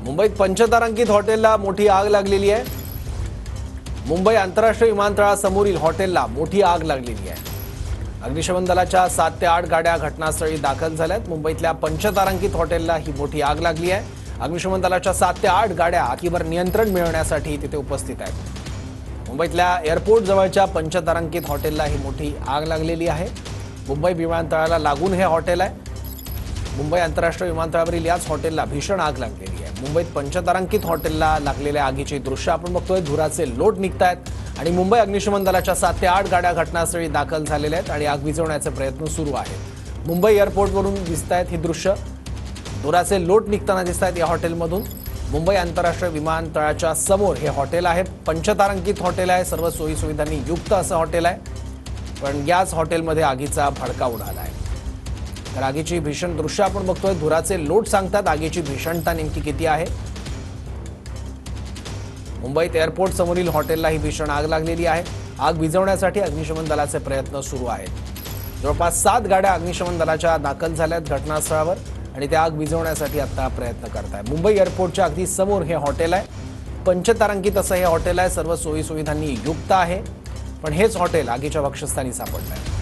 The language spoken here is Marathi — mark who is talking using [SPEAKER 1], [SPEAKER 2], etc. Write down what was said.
[SPEAKER 1] मुंबईत पंचतारांकित हॉटेलला मोठी आग लागलेली आहे। मुंबई आंतरराष्ट्रीय विमानतळासमोरील हॉटेलला मोठी आग लागलेली आहे। अग्निशमन दलाच्या 7 ते 8 गाड्या घटनास्थळी दाखल झाल्यात। मुंबईतल्या पंचतारांकित हॉटेलला ही मोठी आग लागली आहे। अग्निशमन दलाच्या 7 ते 8 गाड्या आगीवर नियंत्रण मिळवण्यासाठी तिथे उपस्थित आहेत। मुंबईतल्या एअरपोर्ट जवळच्या पंचतारांकित हॉटेलला ही मोठी आग लागलेली आहे। मुंबई विमानतळाला लागून हे हॉटेल आहे। मुंबई आंतरराष्ट्रीय विमानतळावरील याच हॉटेलला भीषण आग लागलेली आहे। मुंबईत पंचतारांकित हॉटेलला लागलेल्या आगीची दृश्य आपण बघतोय। धुराचे लोट निघतायत आणि मुंबई अग्निशमन दलाच्या 7 ते 8 गाड्या घटनास्थळी दाखल झालेल्या आहेत आणि आग विझवण्याचे प्रयत्न सुरू आहेत। मुंबई एअरपोर्टवरून दिसतायत ही दृश्य। धुराचे लोट निघताना दिसतायत या हॉटेलमधून। मुंबई आंतरराष्ट्रीय विमानतळाच्या समोर हे हॉटेल आहे। पंचतारांकित हॉटेल आहे। सर्व सोयी सुविधांनी युक्त असं हॉटेल आहे। पण याच हॉटेलमध्ये आगीचा भडका उडाला आहे। तर आगीची भीषण दृश्य आपण बघतोय। धुराचे लोट सांगतात आगीची भीषणता नेमकी किती आहे। मुंबईत एअरपोर्ट समोरील हॉटेलला ही भीषण आग लागलेली आहे। आग विझवण्यासाठी अग्निशमन दलाचे प्रयत्न सुरू आहेत। जवळपास 7 गाड्या अग्निशमन दलाच्या दाखल झाल्यात घटनास्थळावर आणि त्या आग विझवण्यासाठी आता प्रयत्न करत आहे। मुंबई एअरपोर्टच्या अगदी समोर हे हॉटेल आहे। पंचतारांकित असं हे हॉटेल आहे। सर्व सोयी सुविधांनी युक्त आहे। पण हेच हॉटेल आगीच्या भक्षस्थानी सापडलं आहे।